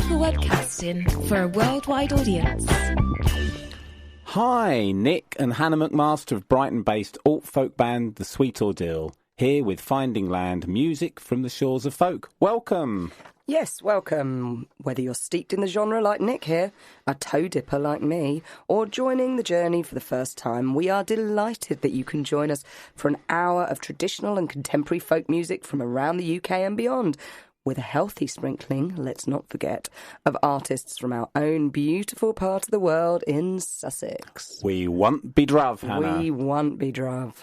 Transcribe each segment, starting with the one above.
for webcasting for a worldwide audience. Hi, Nick and Hannah McMaster of Brighton-based alt-folk band The Sweet Ordeal, here with Finding Land, music from the shores of folk. Welcome! Yes, welcome. Whether you're steeped in the genre like Nick here, a toe dipper like me, or joining the journey for the first time, we are delighted that you can join us for an hour of traditional and contemporary folk music from around the UK and beyond, with a healthy sprinkling, let's not forget, of artists from our own beautiful part of the world in Sussex. We want be druv, Hannah. We want be druv.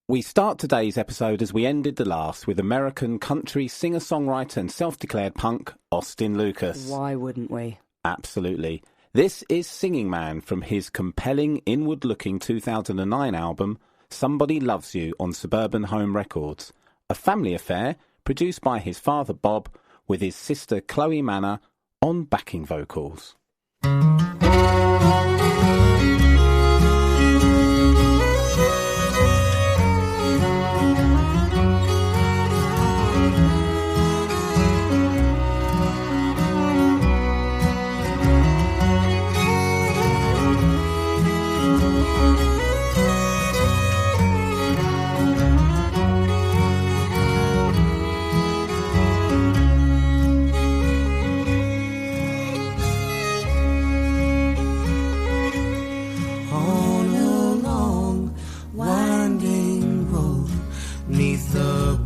We start today's episode as we ended the last with American country singer-songwriter and self-declared punk, Austin Lucas. Why wouldn't we? Absolutely. This is Singing Man from his compelling, inward-looking 2009 album, Somebody Loves You on Suburban Home Records, a family affair produced by his father Bob with his sister Chloe Manor on backing vocals.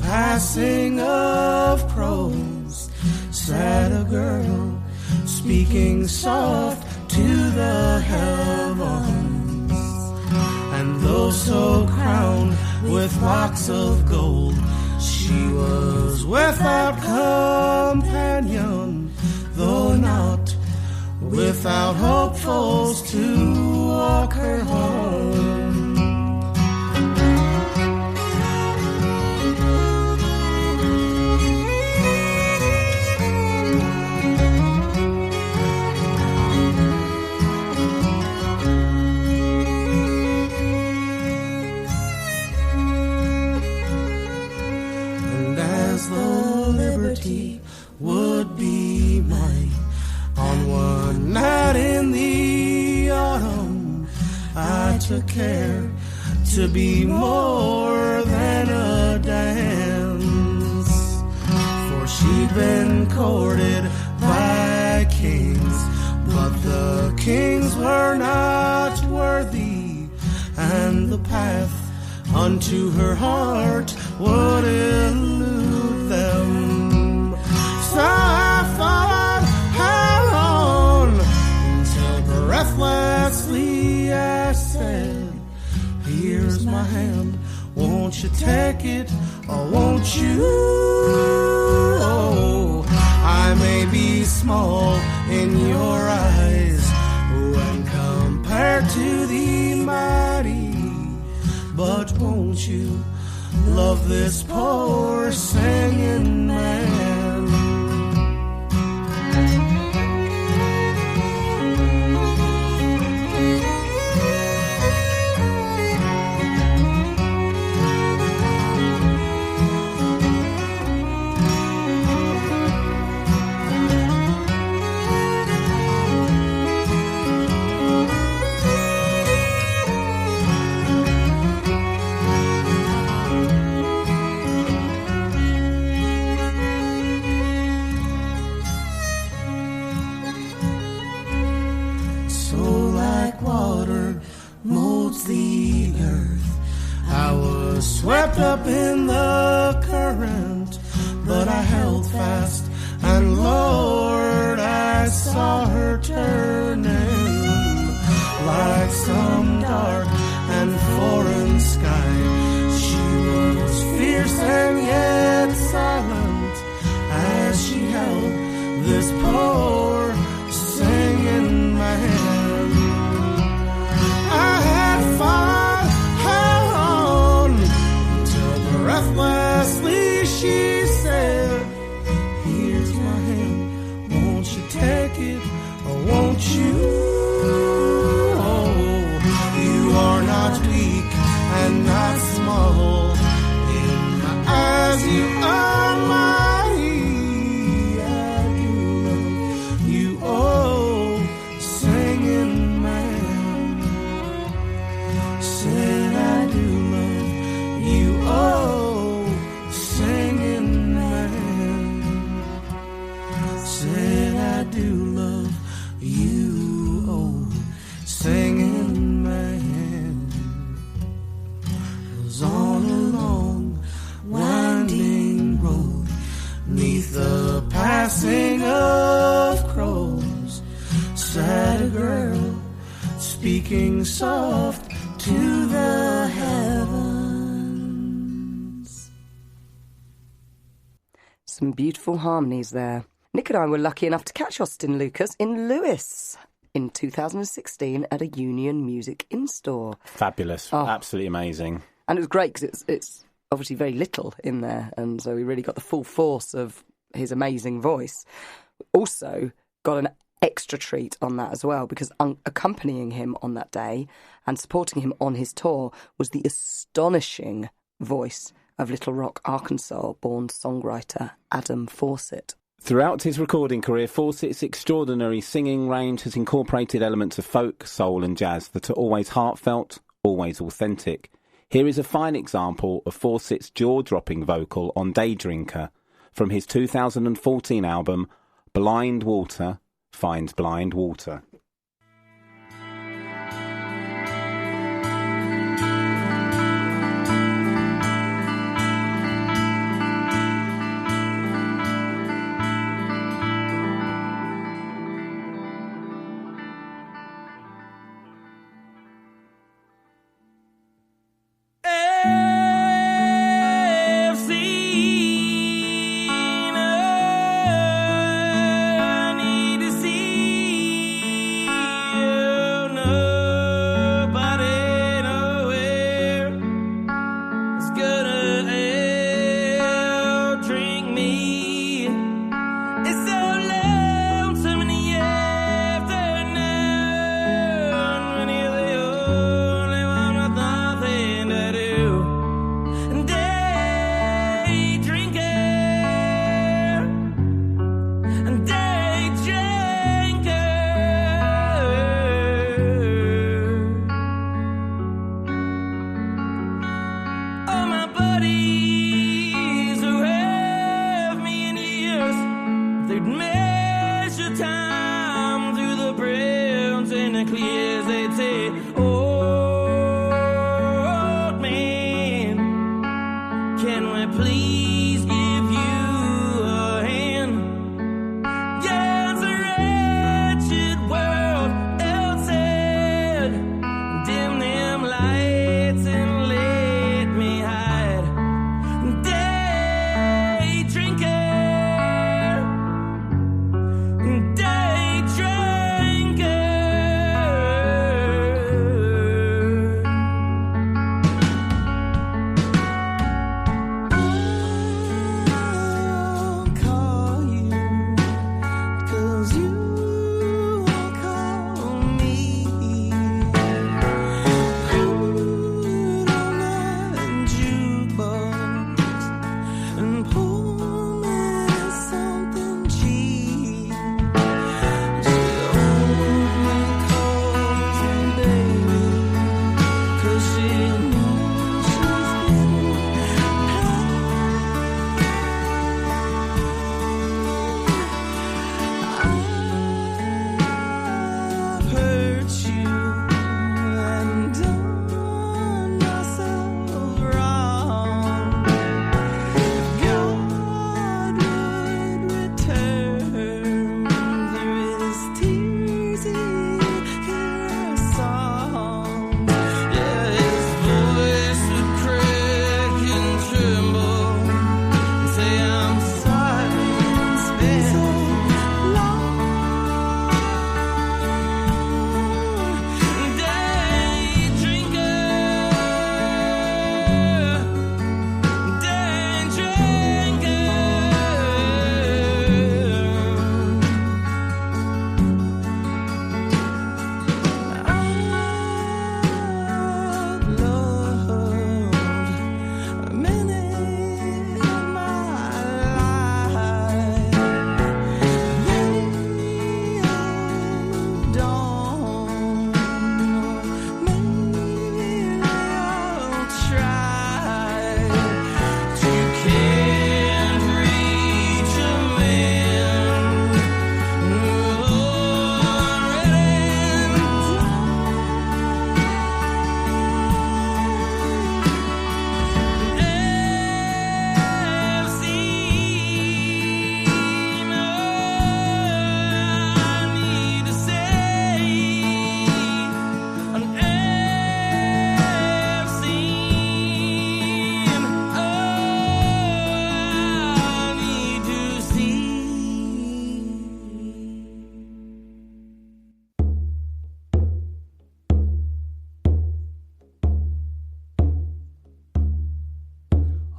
Passing of crows, sat a girl speaking soft to the heavens, and though so crowned with locks of gold, she was without companion, though not without hopefuls to walk her home. Would be mine on one night in the autumn. I took care to be more than a dance, for she'd been courted by kings, but the kings were not worthy, and the path unto her heart would elude them. So I followed her on until breathlessly I said, here's my hand, won't you take it, or won't you? Oh, I may be small in your eyes when compared to the mighty, but won't you love this poor singing man? Swept up in the current, but I held fast, and Lord, I saw her turning like some dark and foreign sky. She was fierce and yet silent as she held this poor singing man. I had followed her on until breathlessly she said, here's my hand, won't you take it, or won't you? Oh, you are not weak and not small, in my eyes you are mighty. I do love you do love you, oh, singing man. Was on a long, winding road, 'neath the passing of crows, sat a girl speaking soft to the heavens. Some beautiful harmonies there. Nick and I were lucky enough to catch Austin Lucas in Lewes in 2016 at a Union Music in-store. Fabulous. Oh. Absolutely amazing. And it was great because it's obviously very little in there, and so we really got the full force of his amazing voice. Also got an extra treat on that as well, because accompanying him on that day and supporting him on his tour was the astonishing voice of Little Rock, Arkansas-born songwriter Adam Fawcett. Throughout his recording career, Fawcett's extraordinary singing range has incorporated elements of folk, soul and jazz that are always heartfelt, always authentic. Here is a fine example of Fawcett's jaw-dropping vocal on Day Drinker from his 2014 album Blind Water Finds Blind Water.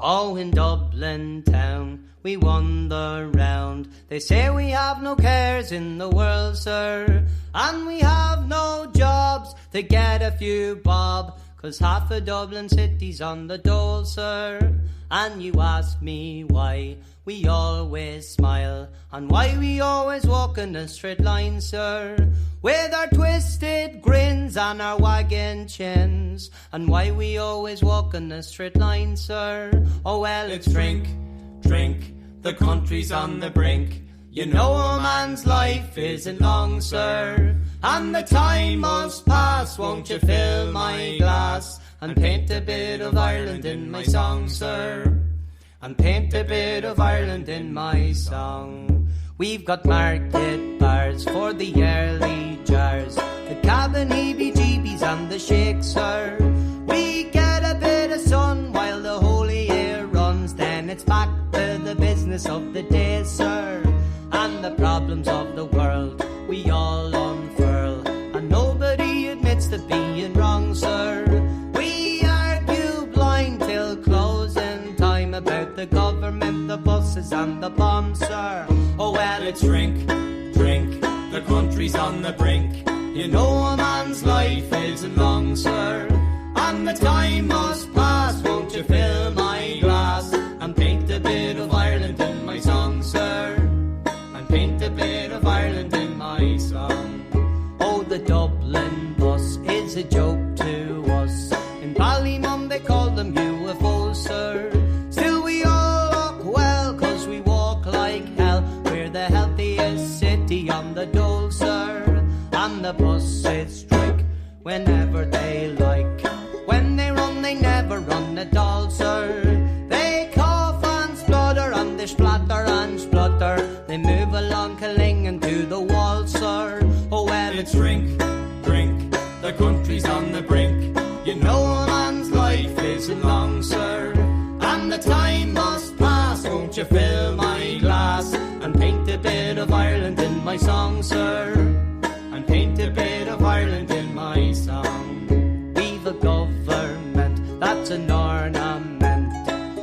Oh, in Dublin town we wander round. They say we have no cares in the world, sir, and we have no jobs to get a few bob, 'cause half of Dublin city's on the dole, sir. And you ask me why we always smile, and why we always walk in a straight line, sir, with our twisted grins and our wagging chins, and why we always walk in a straight line, sir. Oh well, it's drink, drink, the country's on the brink. You know a man's life isn't long, sir, and the time must pass. Won't you fill my glass and paint a bit of Ireland in my song, sir, and paint a bit of Ireland in my song. We've got market bars for the early jars, the cabin heebie-jeebies and the shakes, sir. We get a bit of sun while the holy air runs, then it's back to the business of the day, sir, and the problems of the world we all unfurl, and nobody admits to being wrong, sir. We argue blind till closing time about the government, the buses and the bombs, sir. Oh well, it's drink, drink, the country's on the brink. You know a man's life isn't long, sir, and the time must pass. Won't you fill my glass and paint a bit of Ireland in my song, sir, and paint a bit of Ireland in my song. Oh, the Dublin bus is a joke to us. In Ballymum they call them UFOs, sir. Still we all look well, 'cause we walk like hell. We're the healthiest city on the dole, sir, and the buses strike whenever they like. When they run, they never run at all, sir. They cough and splutter and they splatter and splutter. They move along clinging to the wall, sir. Oh well, it's drink, drink, the country's on the brink. You know a man's life isn't long, sir, and the time must pass. Won't you fill my glass and paint a bit of Ireland in my song, sir, and paint a bit of Ireland in my song. We've a government that's an ornament.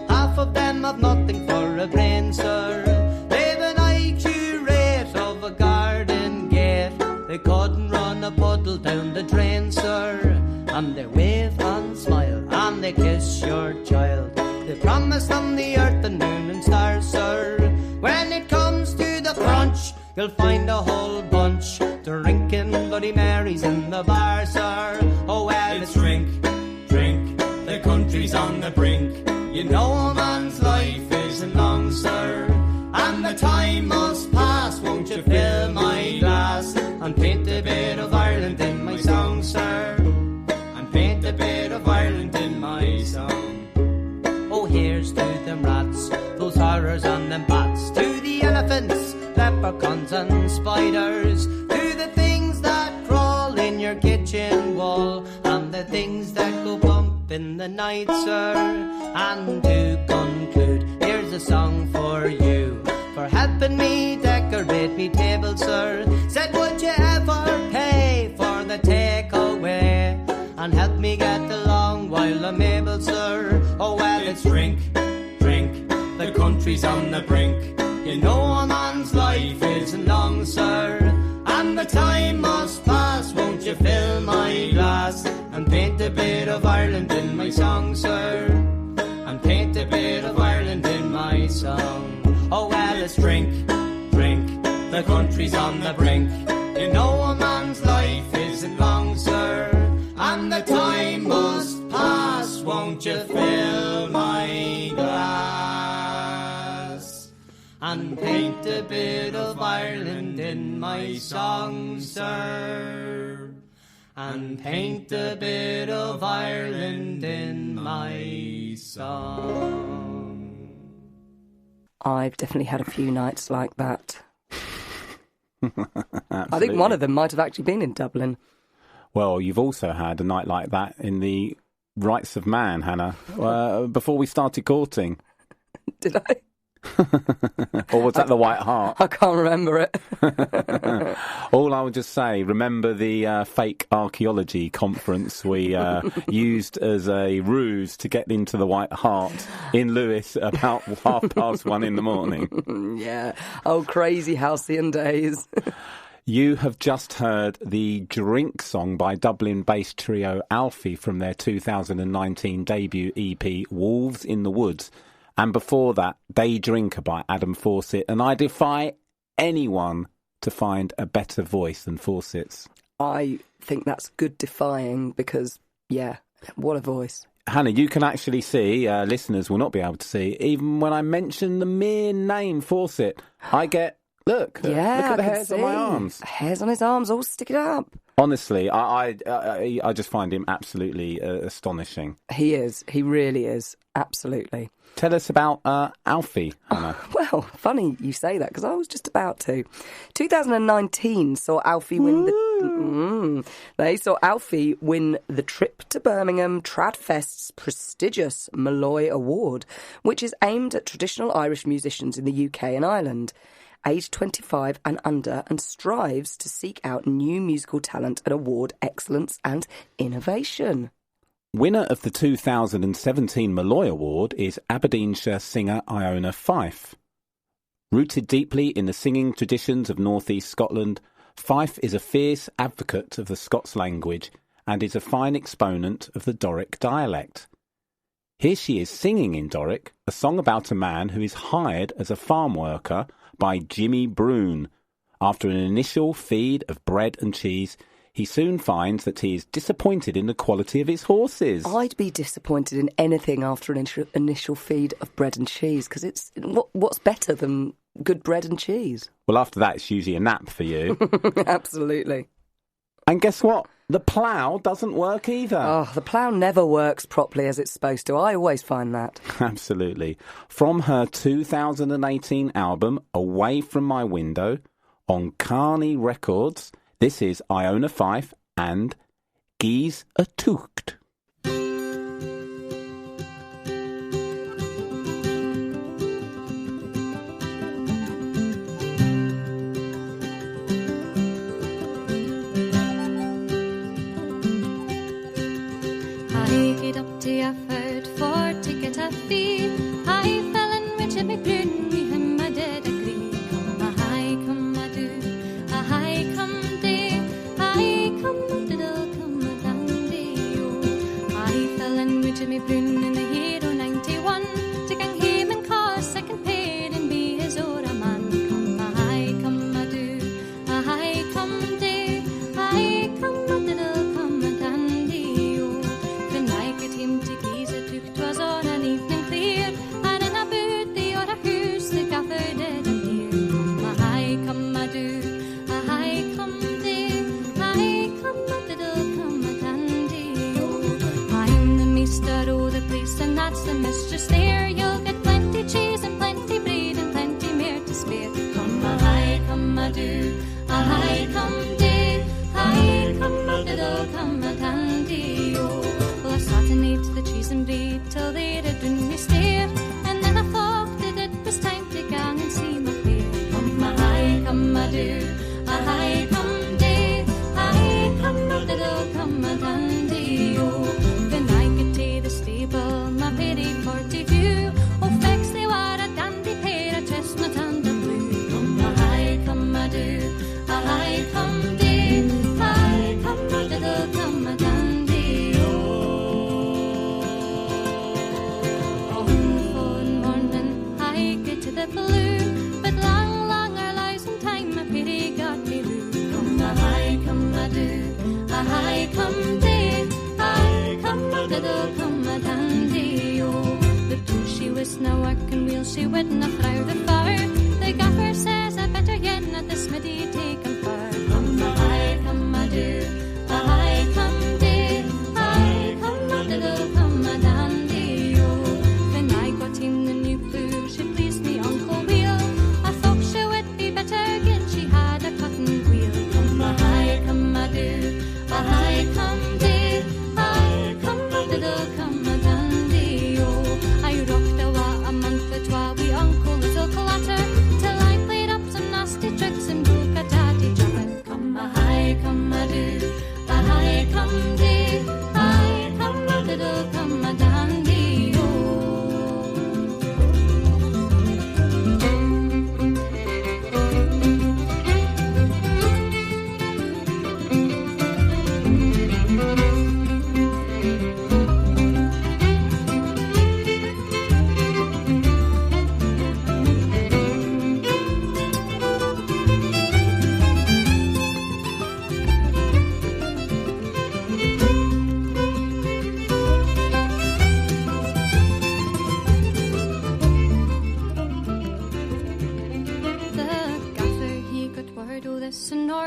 Half of them have nothing for a brain, sir. They've an IQ rate of a garden gate. They couldn't run a puddle down the drain, sir. And they wave and smile and they kiss your child. They promise them the earth and moon and stars, sir. When it comes to the crunch, you'll find a whole bunch drinking Bloody Marys in the bar, sir. Oh well, it's drink, drink, the country's on the brink. You know a man's life isn't long, sir, and the time must pass. Won't you fill my glass and paint a bit of Ireland in my song, sir, and paint a bit of Ireland in my song. Oh, here's to them rats, those horrors and them bats, to the elephants, leprechauns and spiders, to the things that crawl in your kitchen wall, and the things that go bump in the night, sir. And to conclude, here's a song for you, for helping me decorate me table, sir. Said, would you ever pay for the takeaway and help me get along while I'm able, sir? Oh well, it's drink, drink, the country's on the brink. You know a man's life isn't long, sir, and the time must pass. Won't you fill my glass and paint a bit of Ireland in my song, sir, and paint a bit of Ireland in my song. Oh well, it's drink, drink, the country's on the brink. You know a man's life isn't long, sir, and the time must pass. Won't you fill my glass and paint a bit of Ireland in my song, sir, and paint a bit of Ireland in my song. I've definitely had a few nights like that. I think one of them might have actually been in Dublin. Well, you've also had a night like that in the Rights of Man, Hannah, before we started courting. Did I? Or was that the White Hart? I can't remember it. All I would just say, remember the fake archaeology conference we used as a ruse to get into the White Hart in Lewes about 1:30 in the morning? Yeah. Oh, crazy halcyon days. You have just heard the Drink song by Dublin-based trio Alfie from their 2019 debut EP, Wolves in the Woods. And before that, Day Drinker by Adam Fawcett. And I defy anyone to find a better voice than Fawcett's. I think that's good defying because, yeah, what a voice. Hannah, you can actually see, listeners will not be able to see, even when I mention the mere name Fawcett, I get, look at the hairs on my arms. Hairs on his arms all sticking up. Honestly, I just find him absolutely astonishing. He is. He really is. Absolutely. Tell us about Alfie, Hannah. Well, funny you say that because I was just about to. 2019 saw Alfie win They saw Alfie win the Trip to Birmingham Tradfest's prestigious Malloy Award, which is aimed at traditional Irish musicians in the UK and Ireland, aged 25 and under, and strives to seek out new musical talent and award excellence and innovation. Winner of the 2017 Malloy Award is Aberdeenshire singer Iona Fife. Rooted deeply in the singing traditions of North East Scotland, Fife is a fierce advocate of the Scots language and is a fine exponent of the Doric dialect. Here she is singing in Doric, a song about a man who is hired as a farm worker by Jimmy Broon. After an initial feed of bread and cheese, he soon finds that he is disappointed in the quality of his horses. I'd be disappointed in anything after an initial feed of bread and cheese, because it's what's better than good bread and cheese? Well, after that, it's usually a nap for you. Absolutely. And guess what? The plough doesn't work either. Oh, the plough never works properly as it's supposed to. I always find that. Absolutely. From her 2018 album, Away From My Window, on Carney Records, this is Iona Fife and Gys a Tucht. I heard for to get a fee. I fell in with Jimmy Broon, me him I did agree. Come a high, come a do, a high come day, I come a diddle, come a dandy, oh. I fell in with Jimmy Broon in the year of 91 to gang him and cause second paid and be his old man. Come a high, come a do, a high come day, I come a diddle, come a dandy, oh. When I get him to Gys a Tucht, 'twas on an evening clear, and in a boot the other house the gaffer did appear. Come a high, come a do, a high come day, I come a diddle, come a dandy, oh. I'm the meester o' the place, and that's the mistress there. You'll get plenty cheese and plenty bread and plenty more to spare. Come a high, come a do, a high come day, I come a diddle, come a dandy, oh. Well, I sat and ate the cheese and bread till they'd a done me stare, and then I thought that it was time to gang and see my fair. Come a high, come a do, a high come day, I come a diddle, come a dandy, oh. When I get to the stable, my very 42, oh, fex they were a dandy pair, a chestnut and a blue. Come a high, come a do, a high come day, I come a diddle, come a dandy, oh. One morning I get to the blue, but long, long our lives in time my pity got me blue. Come a high, come a do, a high come day, I come a diddle, come a dandy, oh. The two she was now working wheel, she wouldn't have through the fire. The gaffer says I better yet at the smithy take him far. Come a high, come a do, a high come day, I come a diddle, come a dandy, oh. When I got him the new blue, she pleased me Uncle Wheel. I thought she would be better again, she had a cotton wheel. Come a high, come a do, a high come day, I come a diddle, come a dandy, oh. I rocked a month or twa, we uncle was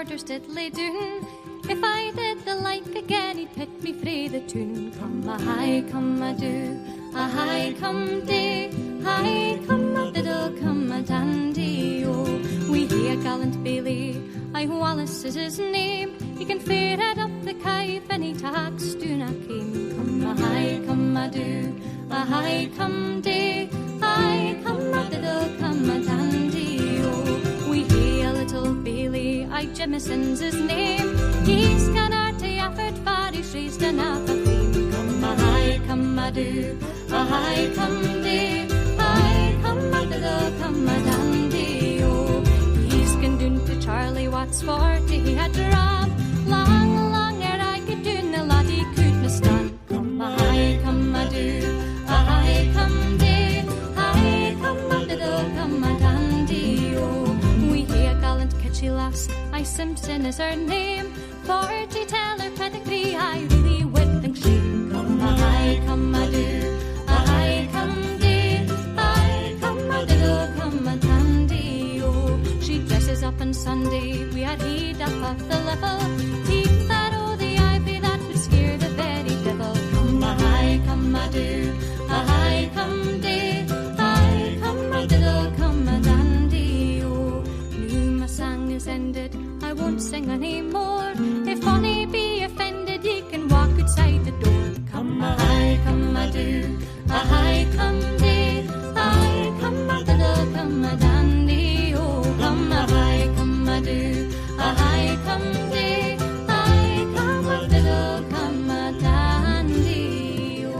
orders diddly doon. If I did the like again, he'd pit me frae the tune. Come a high, come a do, a high come day, high come a diddle, come a dandy, oh. We hae a gallant Bailey, aye Wallace is his name. He can fair head up the kive and he tax doon a came. Come a high, come a do, a high come day, high come a diddle, come a dandy, oh. We hae a little Bailey, aye Jamison's his name. He's gone to effort for he's raised enough of fame. Come a high, come a do, a high come day, high come a diddle, come a dandy, oh. He's gone doon to Charlie Watts for he had to rob. Long ere I could do the laddie couldna stand. Come a high, come a do, a high come day, high come a diddle, come a dandy, oh. We hae a gallant kitschy lass, aye Simpson is her name. For to tell her pedigree, I really would think shame. Come a high, come a do, a high come day, high come a diddle, come a dandy, oh. She dresses up on Sunday, we had heed up off the level. Teeth that oh the ivy that would scare the very devil. Come a high, come a do, a high come day, high come a diddle, come a dandy, oh. Now my song is ended, I won't sing any more. If any be offended, ye can walk outside the door. Come a high, come a do, a high come day, high come a diddle, come a dandy, oh. Come a high, come a do, a high come day, high come a diddle, come a dandy, oh.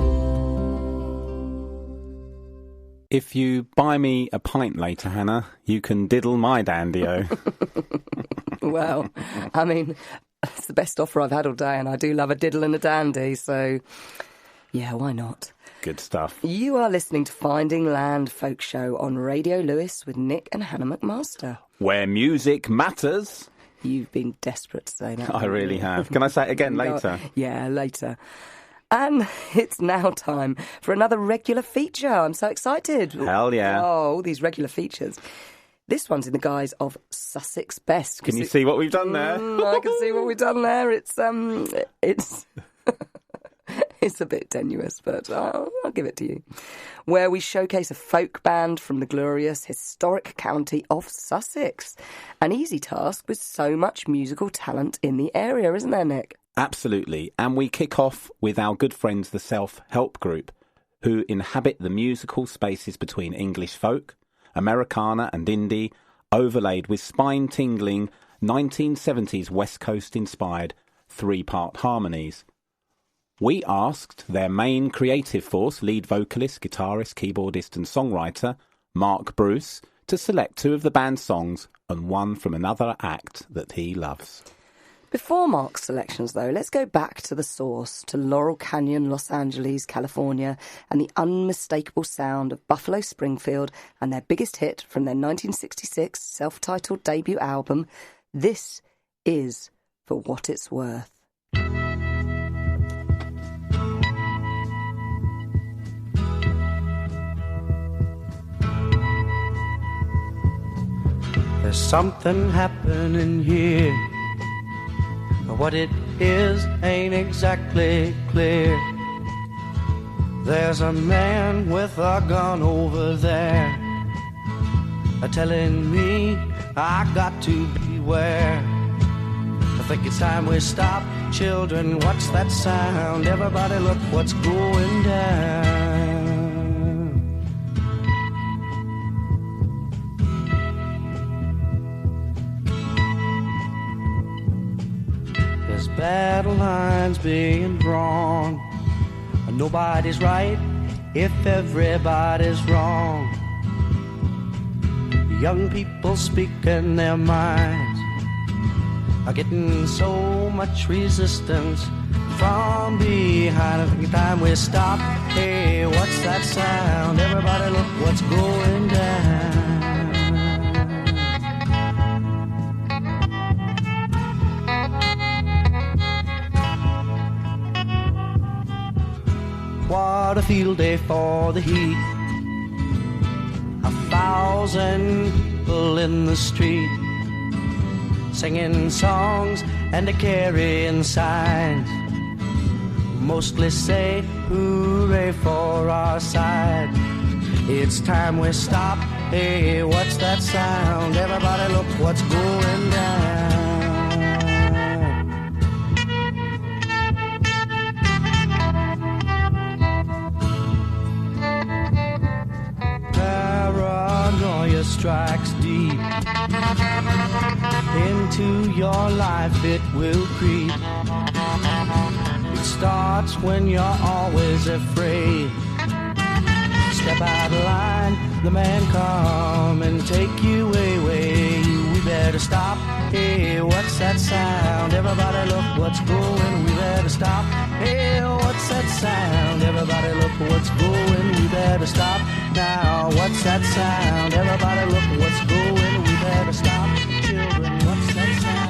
If you buy me a pint later, Hannah, you can diddle my dandy-o. Well, I mean, it's the best offer I've had all day, and I do love a diddle and a dandy, so yeah, why not? Good stuff. You are listening to Finding Land Folk Show on Radio Lewes with Nick and Hannah McMaster. Where music matters. You've been desperate to say that. I really have. Can I say it again later? Yeah, later. And it's now time for another regular feature. I'm so excited. Hell yeah. Oh, all these regular features. This one's in the guise of Sussex Best. Can you see what we've done there? I can see what we've done there. It's it's a bit tenuous, but I'll give it to you. Where we showcase a folk band from the glorious historic county of Sussex. An easy task with so much musical talent in the area, isn't there, Nick? Absolutely. And we kick off with our good friends, the Self-Help Group, who inhabit the musical spaces between English folk, Americana and indie, overlaid with spine-tingling 1970s West Coast-inspired three-part harmonies. We asked their main creative force, lead vocalist, guitarist, keyboardist and songwriter, Mark Bruce, to select two of the band's songs and one from another act that he loves. Before Mark's selections, though, let's go back to the source, to Laurel Canyon, Los Angeles, California, and the unmistakable sound of Buffalo Springfield and their biggest hit from their 1966 self-titled debut album, This Is For What It's Worth. There's something happening here. What it is ain't exactly clear. There's a man with a gun over there, telling me I got to beware. I think it's time we stop. Children, what's that sound? Everybody look what's going down. There's battle lines being drawn. Nobody's right if everybody's wrong. Young people speaking their minds are getting so much resistance from behind. I think it's time we stop. Hey, what's that sound? Everybody look what's going down. What a field day for the heat. 1,000 people in the street, singing songs and a carrying signs. Mostly say hooray for our side. It's time we stop. Hey, what's that sound? Everybody look what's going down. Paranoia strikes deep into your life, it will creep. It starts when you're always afraid. Step out of line, the man come and take you away. We better stop. Hey, what's that sound? Everybody look what's going. We better stop. Hey, what's that sound? Everybody look what's going. We better stop. Now, what's that sound? Everybody look what's going. We better stop. Children, what's that sound?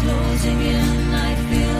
Closing in, I feel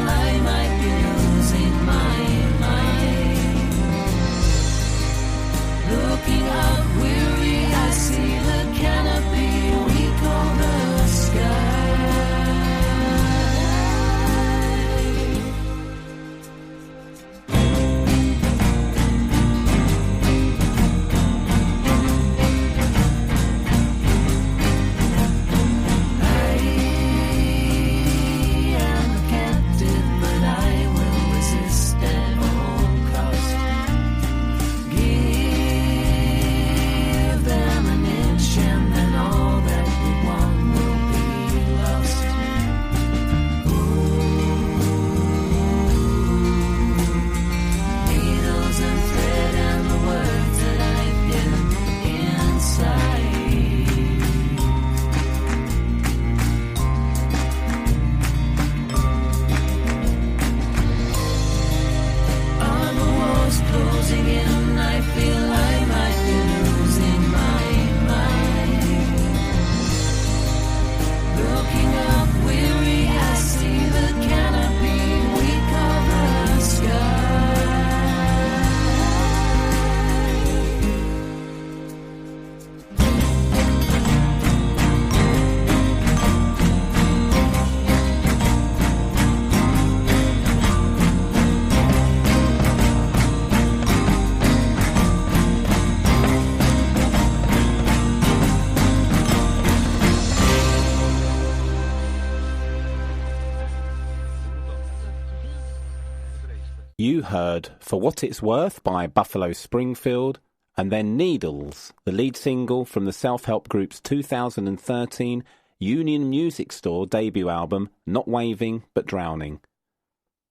You heard For What It's Worth by Buffalo Springfield, and then Needles, the lead single from the self-help group's 2013 Union Music Store debut album, Not Waving But Drowning.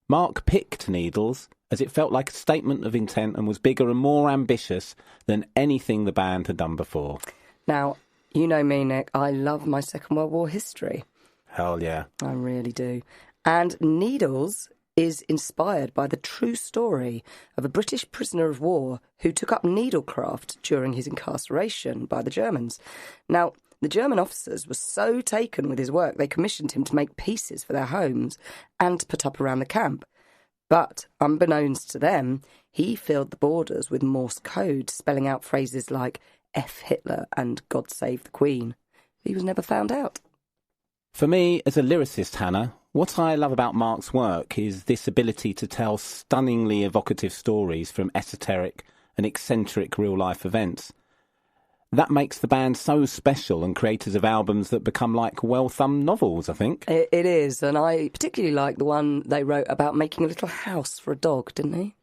Mark picked Needles as it felt like a statement of intent and was bigger and more ambitious than anything the band had done before. Now, you know me, Nick, I love my Second World War history. Hell yeah. I really do. And Needles is inspired by the true story of a British prisoner of war who took up needlecraft during his incarceration by the Germans. Now, the German officers were so taken with his work, they commissioned him to make pieces for their homes and to put up around the camp. But, unbeknownst to them, he filled the borders with Morse code, spelling out phrases like F Hitler and God Save the Queen. He was never found out. For me, as a lyricist, Hannah, what I love about Mark's work is this ability to tell stunningly evocative stories from esoteric and eccentric real-life events. That makes the band so special and creators of albums that become like well-thumbed novels, I think. It is, and I particularly like the one they wrote about making a little house for a dog, didn't he?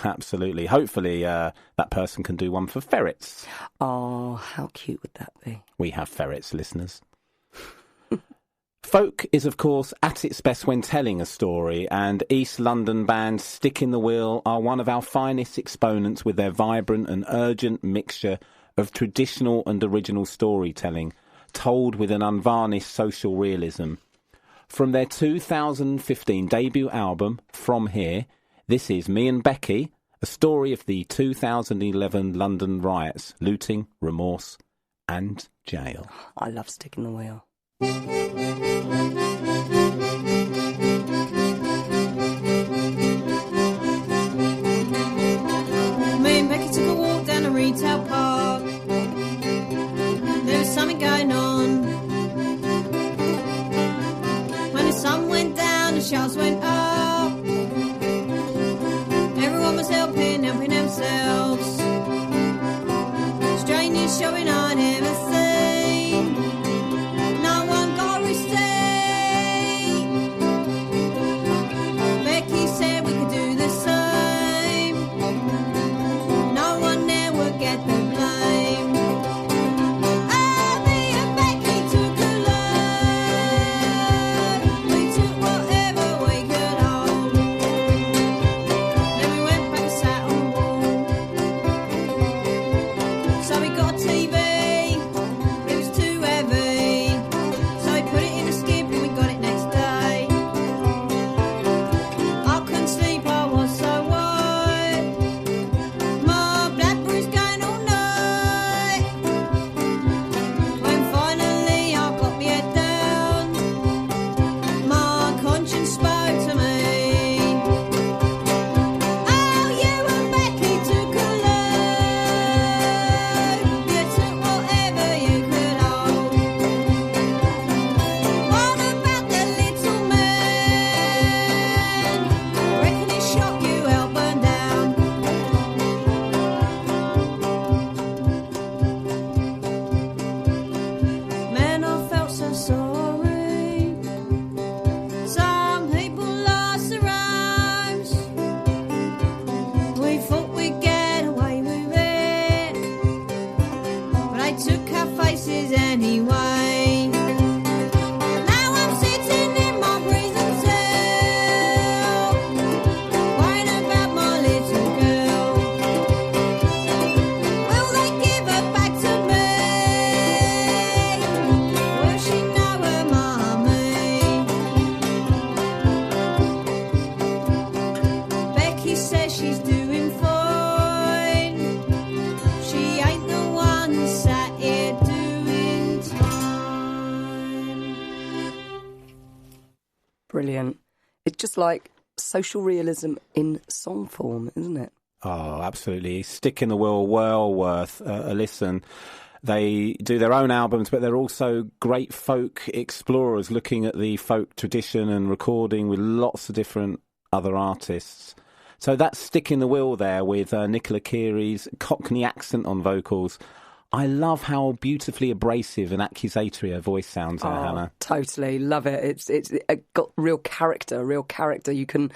Absolutely. Hopefully that person can do one for ferrets. Oh, how cute would that be? We have ferrets, listeners. Folk is, of course, at its best when telling a story, and East London band Stick in the Wheel are one of our finest exponents with their vibrant and urgent mixture of traditional and original storytelling, told with an unvarnished social realism. From their 2015 debut album, From Here, this is Me and Becky, a story of the 2011 London riots, looting, remorse and jail. I love Stick in the Wheel. Me and Becky took a walk down a retail park. There was something going on. When the sun went down, the shelves went up. Everyone was helping themselves. Strangers showing I'd ever seen. No one got a receipt. Becky said we could do the same. No one there would get the blame. Oh, me and Becky took a load. We took whatever we could hold. Then we went back and sat on the wall. So we got a TV. It was too heavy. So we put it in a skip and we got it next day. I couldn't sleep, I was so white. My blackberry's going all night. When finally I got my head down, my conscience spoke to me. Oh, you and Becky took a load. You took whatever you could hold. What about the little man? Reckon it shot you out, burned down. Man, I felt so sorry. Some people lost their arms. We thought we'd get away with it, but they took our faces anyway. Now I'm sitting in my prison cell, worrying about my little girl. Will they give her back to me? Will she know her mommy? Becky says she's doing fine. She ain't the one sat here doing time. Brilliant. It's just like social realism in song form, isn't it? Oh, absolutely. Stick in the Wheel, well worth a listen. They do their own albums, but they're also great folk explorers looking at the folk tradition and recording with lots of different other artists. So that's Stick in the Wheel there with Nicola Keary's Cockney accent on vocals. I love how beautifully abrasive and accusatory her voice sounds there, Hannah. Totally. Love it. It's got real character. You can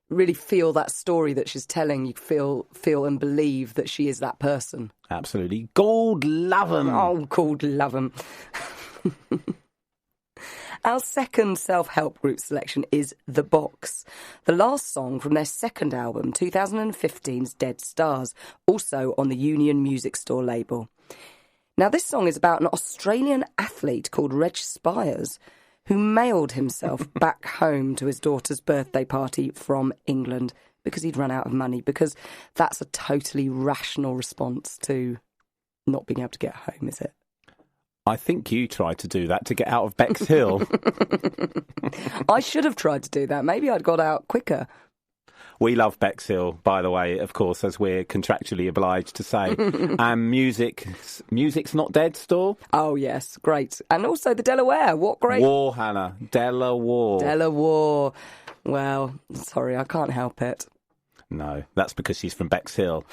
really feel that story that she's telling. You feel and believe that she is that person. Absolutely. Gold love 'em. Oh, called love 'em. Our second self-help group selection is The Box, the last song from their second album, 2015's Dead Stars, also on the Union Music Store label. Now, this song is about an Australian athlete called Reg Spires, who mailed himself back home to his daughter's birthday party from England because he'd run out of money, because that's a totally rational response to not being able to get home, is it? I think you tried to do that to get out of Bexhill. I should have tried to do that. Maybe I'd got out quicker. We love Bexhill, by the way, of course, as we're contractually obliged to say. And Music's Not Dead store. Oh, yes, great. And also the Delaware. What great... War, Hannah. Delaware. Delaware. Well, sorry, I can't help it. No, that's because she's from Bexhill.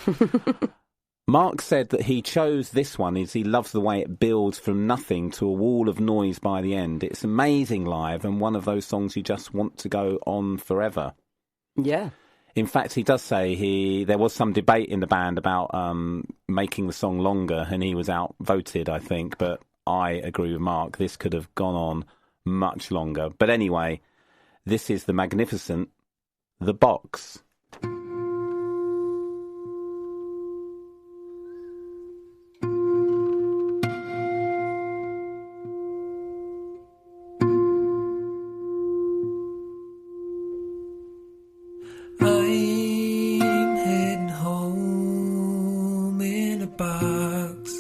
Mark said that he chose this one as he loves the way it builds from nothing to a wall of noise by the end. It's amazing live and one of those songs you just want to go on forever. Yeah. In fact, he does say there was some debate in the band about making the song longer, and he was outvoted, I think. But I agree with Mark. This could have gone on much longer. But anyway, this is the magnificent The Box. I'm heading home in a box,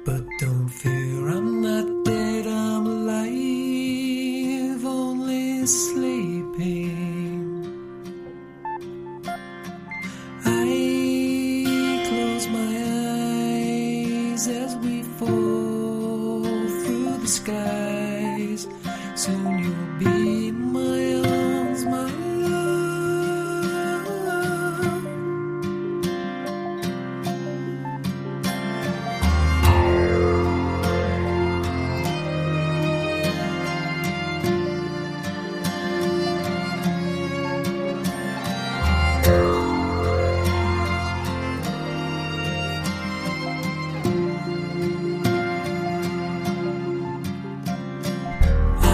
but don't fear, I'm not dead, I'm alive, only sleeping. I close my eyes as we fall through the skies. Soon you'll be in my arms, my love. I'm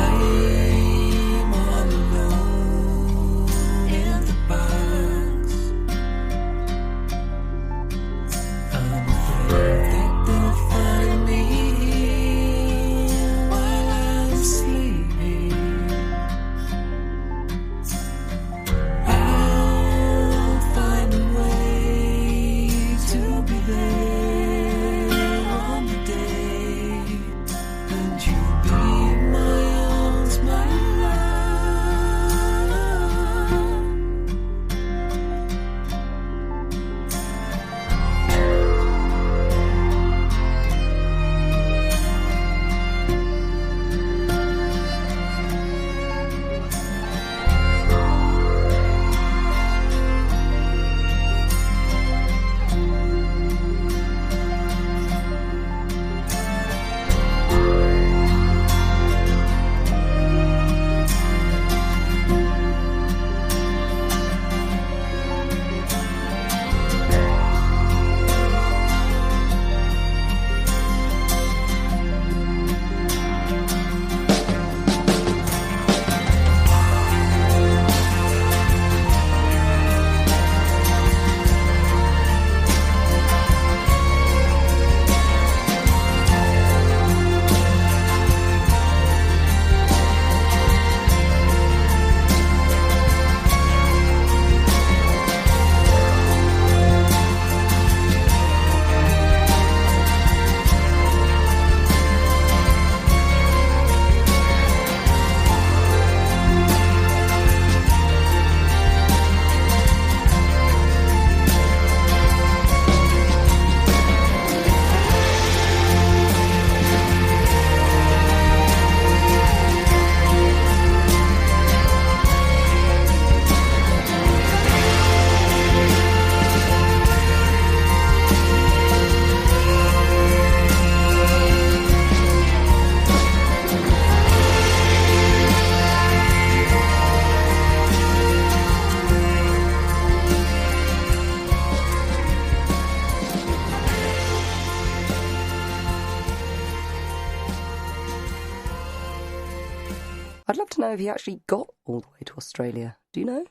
I'd love to know if he actually got all the way to Australia. Do you know?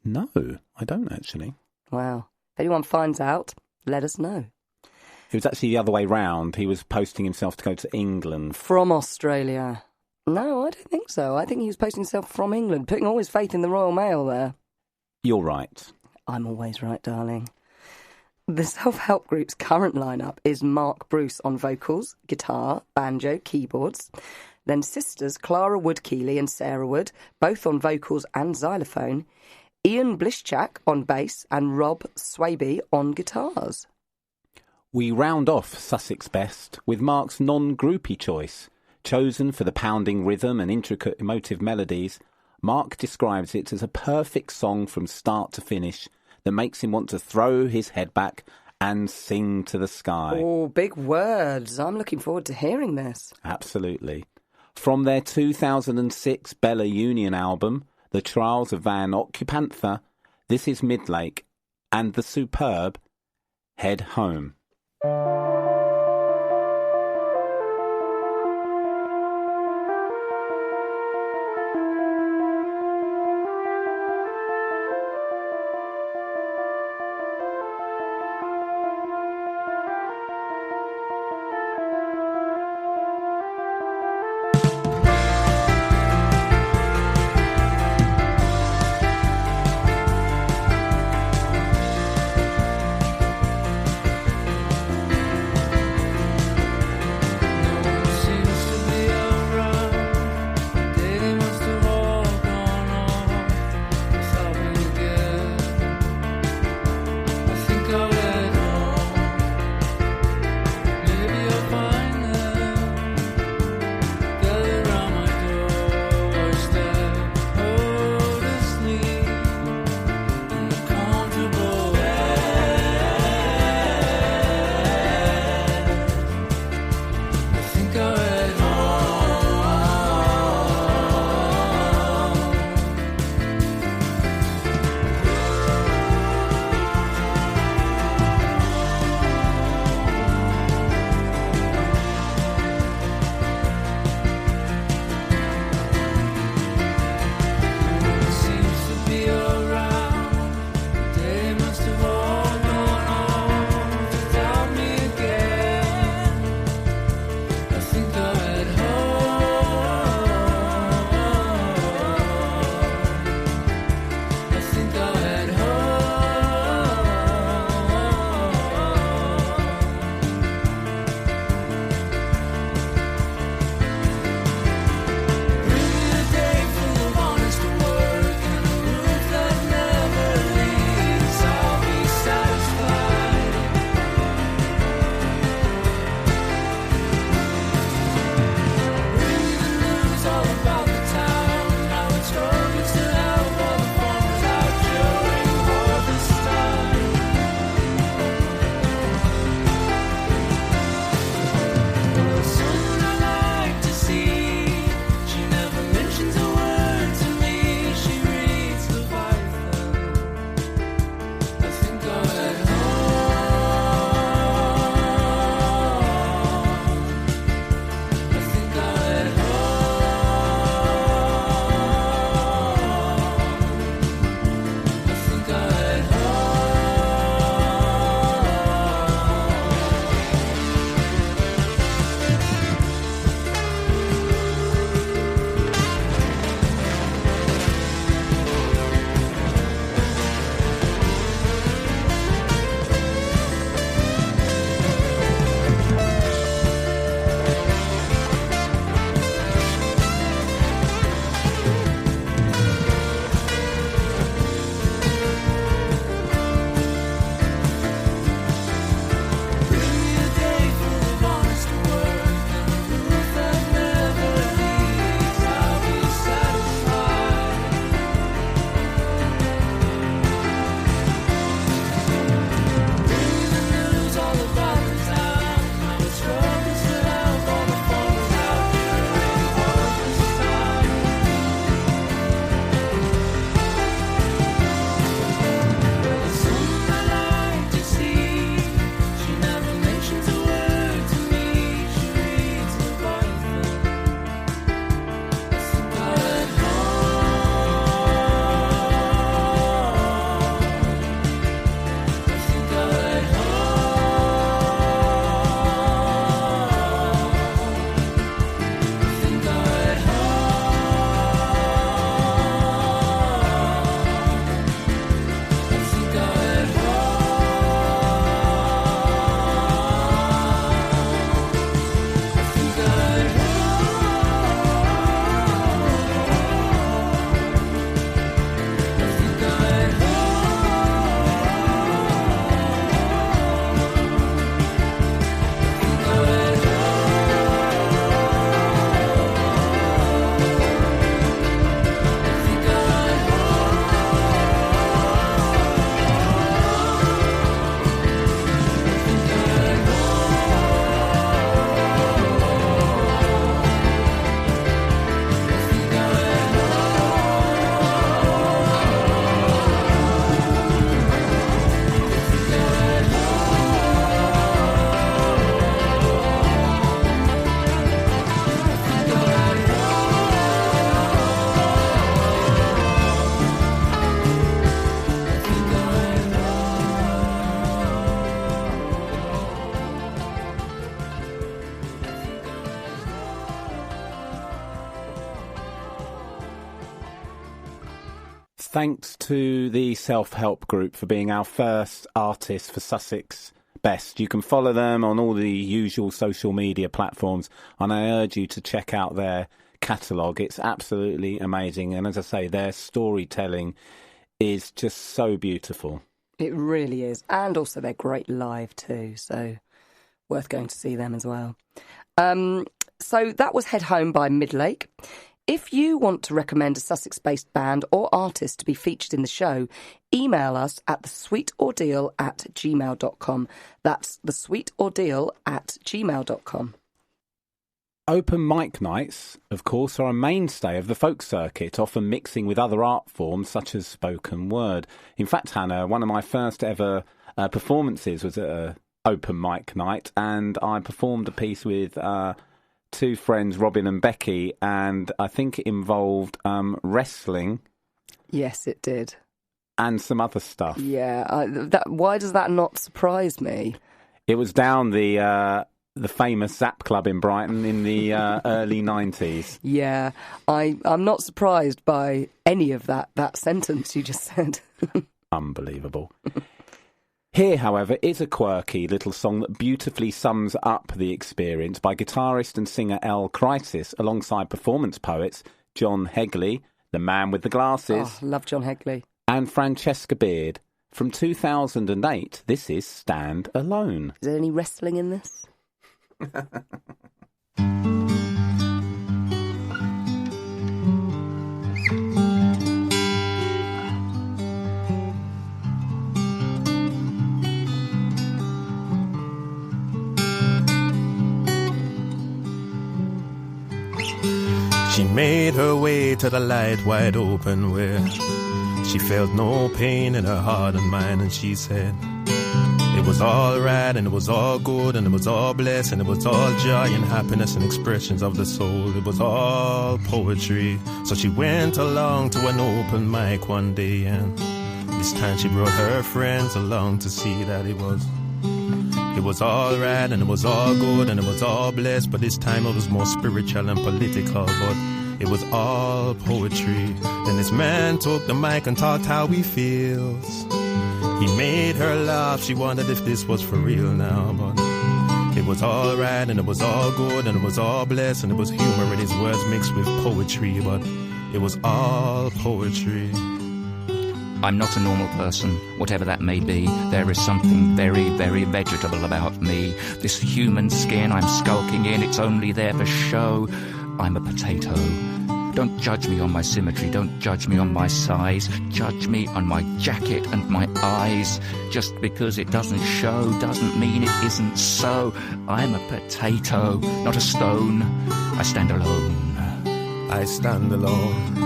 No, I don't actually. Wow. If anyone finds out, let us know. It was actually the other way round. He was posting himself to go to England. From Australia. No, I don't think so. I think he was posting himself from England, putting all his faith in the Royal Mail there. You're right. I'm always right, darling. The self-help group's current lineup is Mark Bruce on vocals, guitar, banjo, keyboards. Then sisters Clara Wood-Keeley and Sarah Wood, both on vocals and xylophone. Ian Blischak on bass and Rob Swaby on guitars. We round off Sussex Best with Mark's non-groupie choice. Chosen for the pounding rhythm and intricate emotive melodies, Mark describes it as a perfect song from start to finish that makes him want to throw his head back and sing to the sky. Oh, big words. I'm looking forward to hearing this. Absolutely. From their 2006 Bella Union album, The Trials of Van Occupantha, this is Midlake and the superb Head Home. thanks to the self-help group for being our first artist for Sussex Best. You can follow them on all the usual social media platforms, and I urge you to check out their catalogue. It's absolutely amazing, and as I say, their storytelling is just so beautiful. It really is, and also they're great live too, so worth going to see them as well. So that was Head Home by Midlake. If you want to recommend a Sussex-based band or artist to be featured in the show, email us at thesweetordeal@gmail.com. That's thesweetordeal@gmail.com. Open mic nights, of course, are a mainstay of the folk circuit, often mixing with other art forms such as spoken word. In fact, Hannah, one of my first ever performances was at an open mic night, and I performed a piece with two friends, Robin and Becky, and I think it involved wrestling. Yes, it did. And some other stuff. Yeah, why does that not surprise me? It was down the famous Zap Club in Brighton in the early 90s. Yeah, I'm not surprised by any of that sentence you just said. Unbelievable. Here, however, is a quirky little song that beautifully sums up the experience by guitarist and singer Elle Crisis alongside performance poets John Hegley, the man with the glasses. Oh, love John Hegley. And Francesca Beard. From 2008, this is Stand Alone. Is there any wrestling in this? She made her way to the light wide open where she felt no pain in her heart and mind, and she said it was all right and it was all good and it was all blessed and it was all joy and happiness and expressions of the soul. It was all poetry. So she went along to an open mic one day, and this time she brought her friends along to see that it was all right and it was all good and it was all blessed, but this time it was more spiritual and political, but it was all poetry. Then this man took the mic and talked how he feels. He made her laugh, she wondered if this was for real now, but it was all right and it was all good and it was all blessed, and it was humor in his words mixed with poetry, but it was all poetry. I'm not a normal person, whatever that may be. There is something very, very vegetable about me. This human skin I'm skulking in, it's only there for show. I'm a potato. Don't judge me on my symmetry, don't judge me on my size. Judge me on my jacket and my eyes. Just because it doesn't show doesn't mean it isn't so. I'm a potato, not a stone. I stand alone. I stand alone.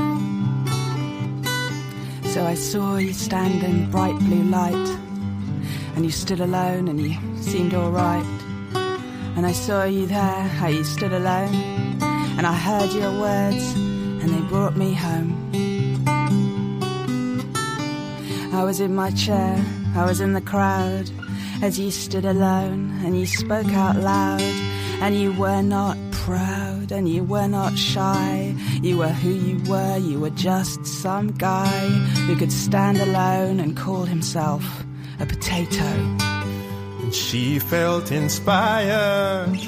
So I saw you stand in bright blue light, and you stood alone and you seemed all right. And I saw you there, how you stood alone, and I heard your words and they brought me home. I was in my chair, I was in the crowd, as you stood alone and you spoke out loud, and you were not proud and you were not shy. You were who you were just some guy who could stand alone and call himself a potato. And she felt inspired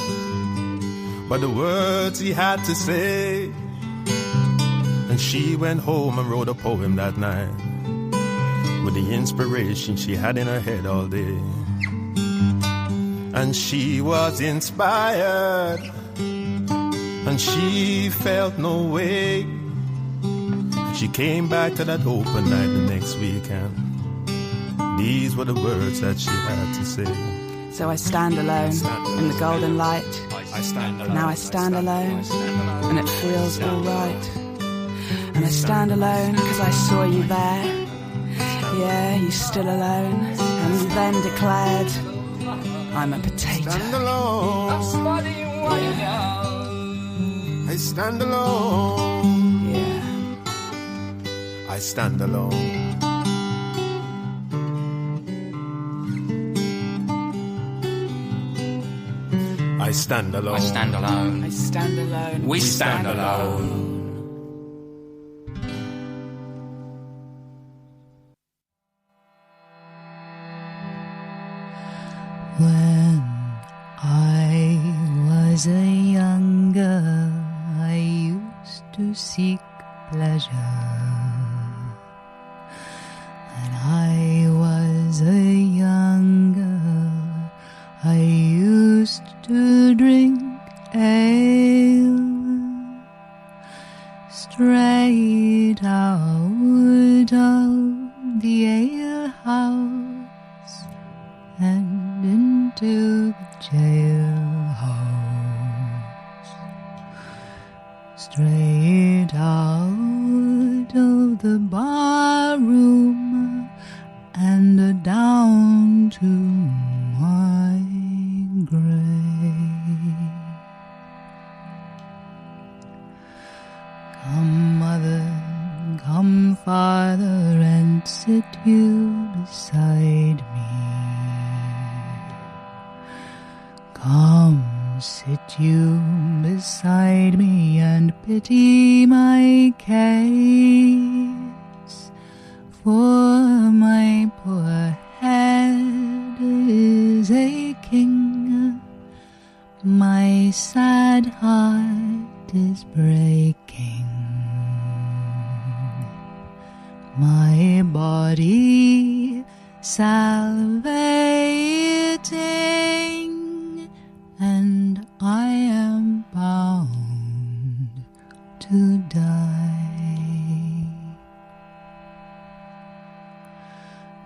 by the words he had to say, and she went home and wrote a poem that night with the inspiration she had in her head all day. And she was inspired, and she felt no way. She came back to that open night the next weekend. These were the words that she had to say. So I stand alone in the golden light. Now I stand alone, and it feels all right. And I stand alone because I saw you there. Yeah, you stood alone, and you then declared, I'm a potato. Stand alone. I stand alone. Yeah. I stand alone. I stand alone. I stand alone. I stand alone. We stand alone. When I was a young girl, I used to seek pleasure. When I was a young girl, I used to drink ale straight out of the alehouse and into the jailhouse, straight out of the barroom and down to my grave. Come, mother, come, father, and sit you beside me. Come, sit you beside me and pity my case, for my poor head is aching, my sad heart is breaking, my body salivating, and I am bound to die.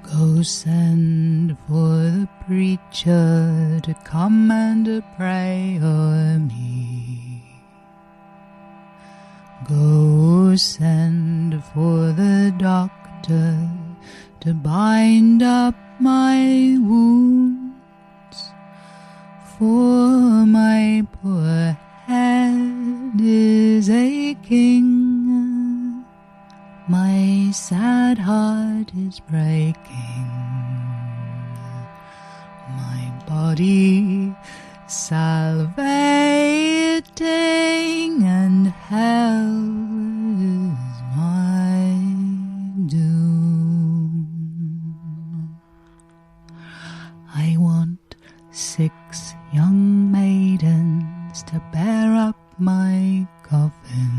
Go send for the preacher to come and pray o'er me. Go send for the doctor to bind up my wounds, for my poor head is aching, my sad heart is breaking, my body salivating, and hell is my doom. I want 6 young maidens to bear up my coffin.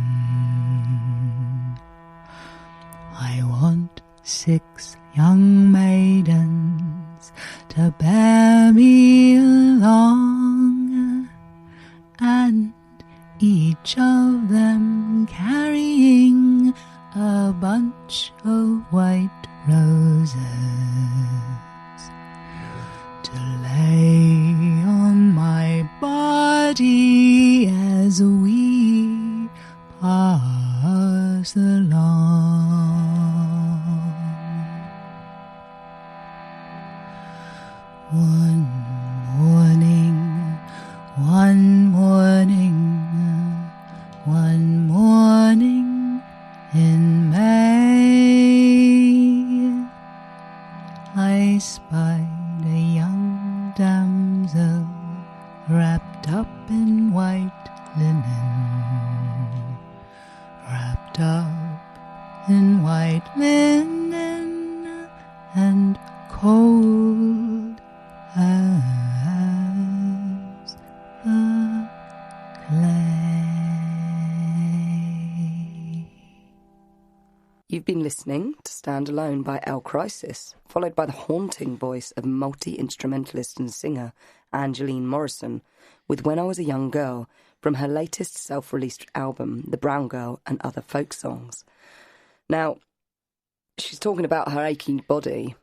I want 6 young maidens to bear me along, and each of them carrying a bunch of white roses to lay on my body as we pass along. One morning in May, I spied a young damsel wrapped up in white linen, wrapped up in white linen, and cold as the clay. You've been listening to Stand Alone by El Crisis, followed by the haunting voice of multi-instrumentalist and singer Angeline Morrison with When I Was a Young Girl from her latest self-released album, The Brown Girl and Other Folk Songs. Now, she's talking about her aching body,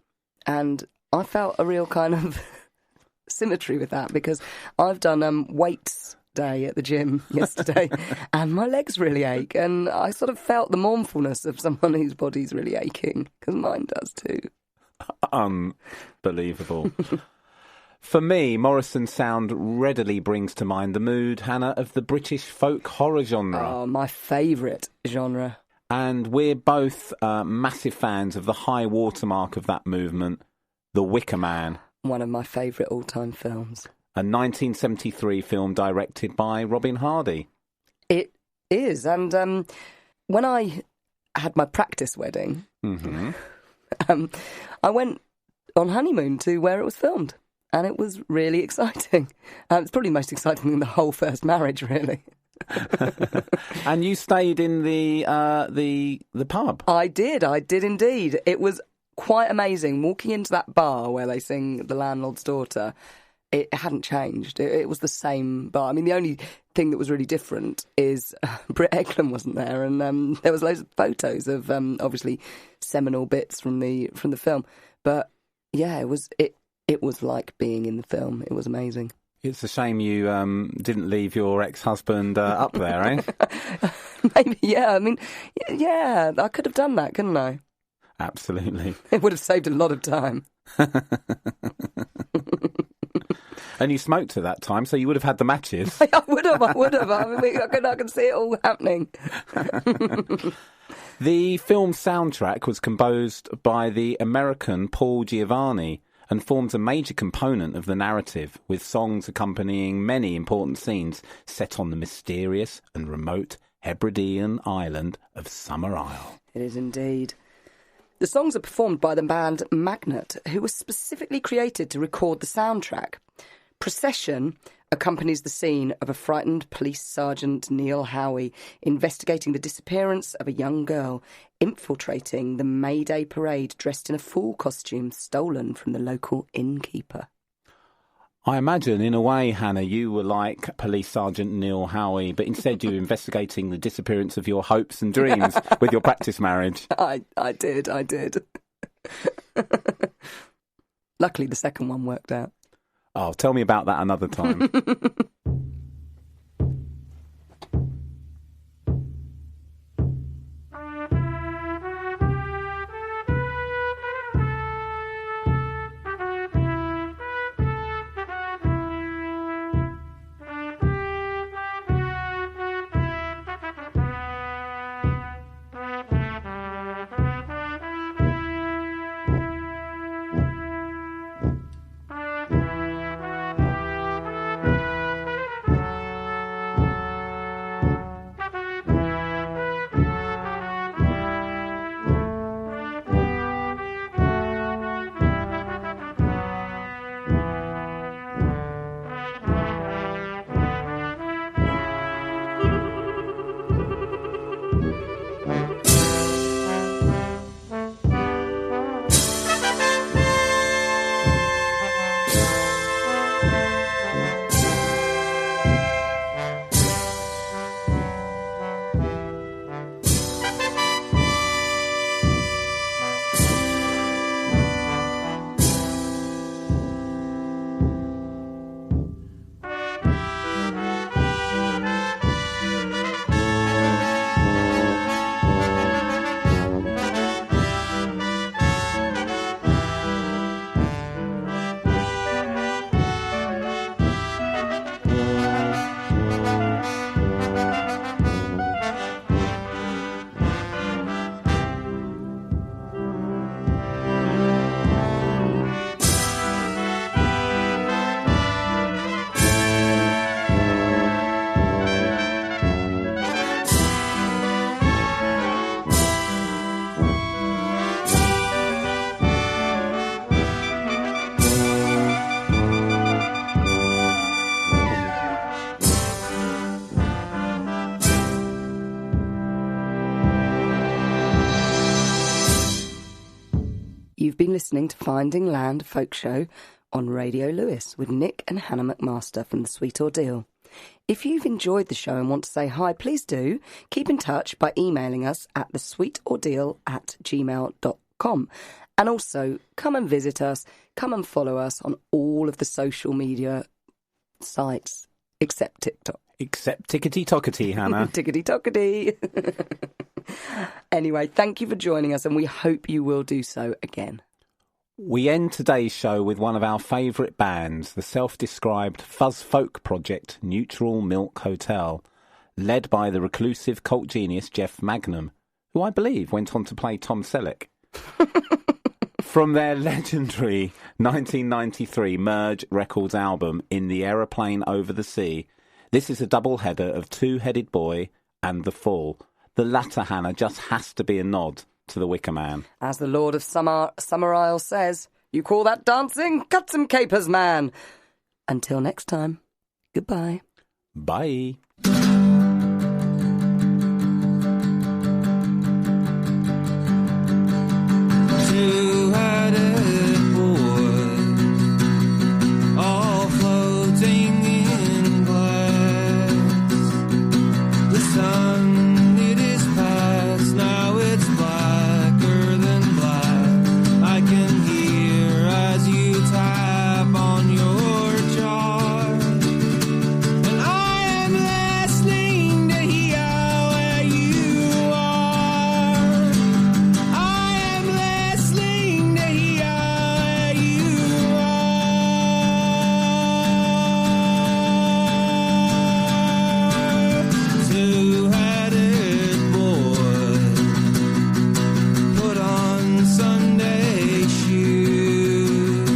and I felt a real kind of symmetry with that, because I've done weights day at the gym yesterday and my legs really ache, and I sort of felt the mournfulness of someone whose body's really aching, because mine does too. Unbelievable. For me, Morrison's sound readily brings to mind the mood, Hannah, of the British folk horror genre. Oh, my favourite genre. And we're both massive fans of the high watermark of that movement, The Wicker Man. One of my favourite all-time films. A 1973 film directed by Robin Hardy. It is, and when I had my practice wedding, I went on honeymoon to where it was filmed. and it was really exciting. It's probably the most exciting thing in the whole first marriage, really. And you stayed in the pub. I did indeed. It was quite amazing walking into that bar where they sing The Landlord's Daughter. It hadn't changed. It was the same bar. I mean, the only thing that was really different is Britt Ekland wasn't there, and there was loads of photos of obviously seminal bits from the film. But yeah, it was like being in the film. It was amazing. It's a shame you didn't leave your ex-husband up there, eh? Maybe, yeah. I mean, yeah, I could have done that, couldn't I? Absolutely. It would have saved a lot of time. And you smoked at that time, so you would have had the matches. I would have. I mean, I can see it all happening. The film soundtrack was composed by the American Paul Giovanni and forms a major component of the narrative, with songs accompanying many important scenes set on the mysterious and remote Hebridean island of Summer Isle. It is indeed. The songs are performed by the band Magnet, who was specifically created to record the soundtrack. Procession accompanies the scene of a frightened police sergeant, Neil Howie, investigating the disappearance of a young girl, infiltrating the May Day parade dressed in a fool costume stolen from the local innkeeper. I imagine, in a way, Hannah, you were like Police Sergeant Neil Howie, but instead you were investigating the disappearance of your hopes and dreams with your practice marriage. I did. Luckily, the second one worked out. Oh, tell me about that another time. You've been listening to Finding Land Folk Show on Radio Lewes with Nick and Hannah McMaster from the Sweet Ordeal. If you've enjoyed the show and want to say hi, please do keep in touch by emailing us at thesweetordeal@gmail.com. And also, come and visit us, come and follow us on all of the social media sites, except TikTok. Except tickety-tockety, Hannah. Tickety-tockety. Anyway, thank you for joining us, and we hope you will do so again. We end today's show with one of our favourite bands, the self-described fuzz folk project Neutral Milk Hotel, led by the reclusive cult genius Jeff Magnum, who I believe went on to play Tom Selleck. From their legendary 1993 Merge Records album In the Aeroplane Over the Sea, this is a double-header of Two-Headed Boy and The Fall. The latter, Hannah, just has to be a nod to the Wicker Man. As the Lord of Summer Isle says, You call that dancing? Cut some capers, man. Until next time, goodbye. Bye. Two-headed boys, all floating in glass. The sun, it is past, now it's blacker than black. I can hear as you tap on your jar, and I am listening to hear where you are. I am listening to hear where you are. Two-headed boy, put on Sunday shoes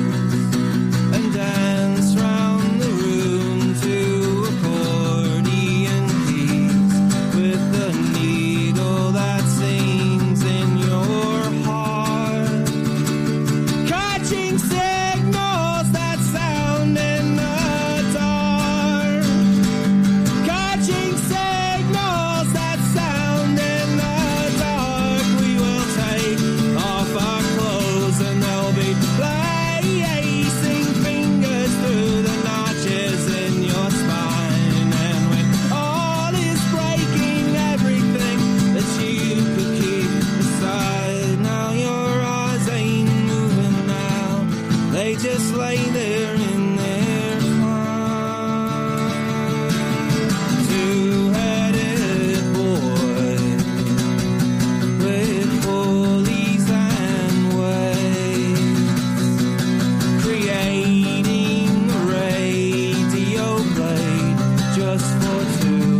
and dance round the room to accordion keys with the needle that sings in your heart, catching signals that sound in the dark, catching signals that sound in the dark. We will take off our clothes and they'll be placing fingers through the notches in your spine. And when all is breaking, everything that you could keep inside, now your eyes ain't moving now. They just lay there in their prime. Two-headed boy with pulleys and waves, creating a radio blade just for two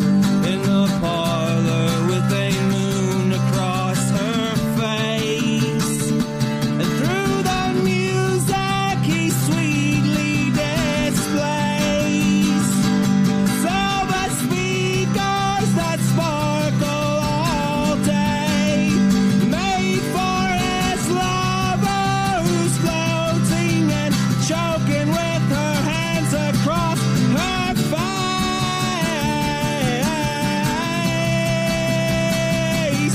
in the parlor with a moon across her face. And through the music he sweetly displays silver speakers that sparkle all day, made for his lover who's floating and choking with her hands across her face.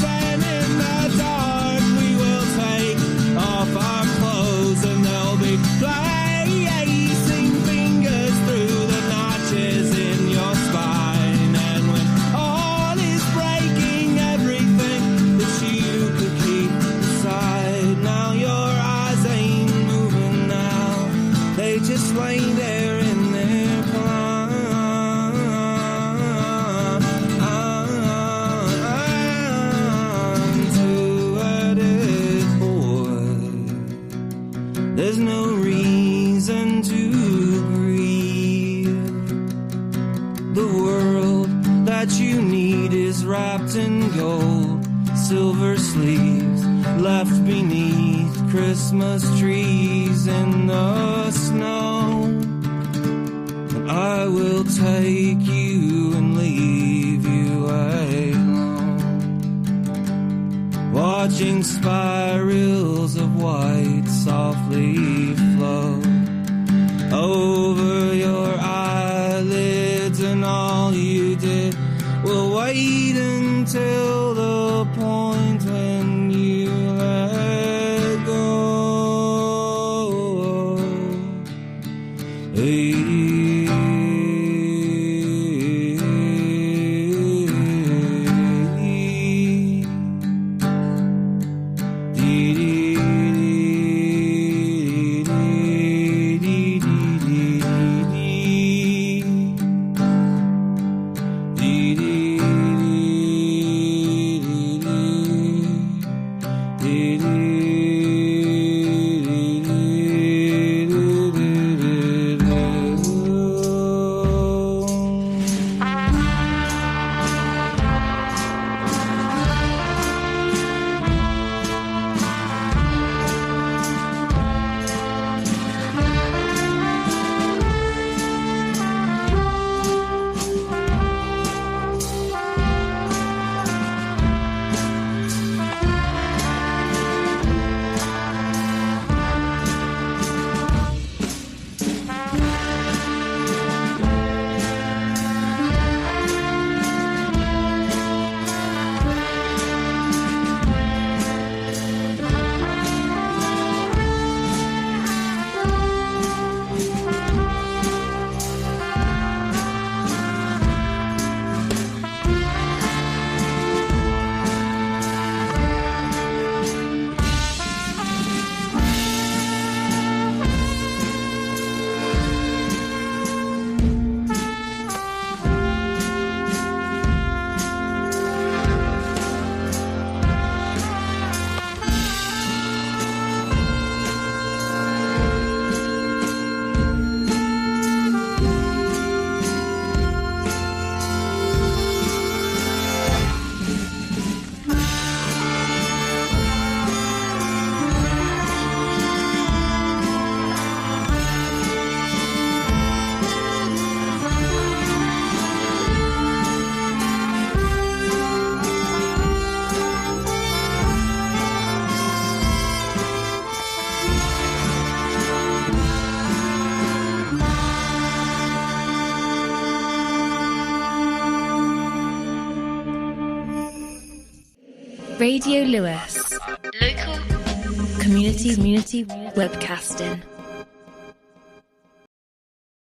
And in the dark we will take off our clothes and they'll be placing fingers through the notches in your spine. And when all is breaking, everything that you could keep inside, now your eyes ain't moving now. They just lay there in their prime. Two-headed boy, there's no reason to grieve. The world that you need is wrapped in gold, silver sleeves left beneath Christmas trees in the snow. And I will take you and leave you alone, watching spirals of white softly flow over your eyelids, and all you did will wait until the point when you let go. Radio Lewes. Local community webcasting.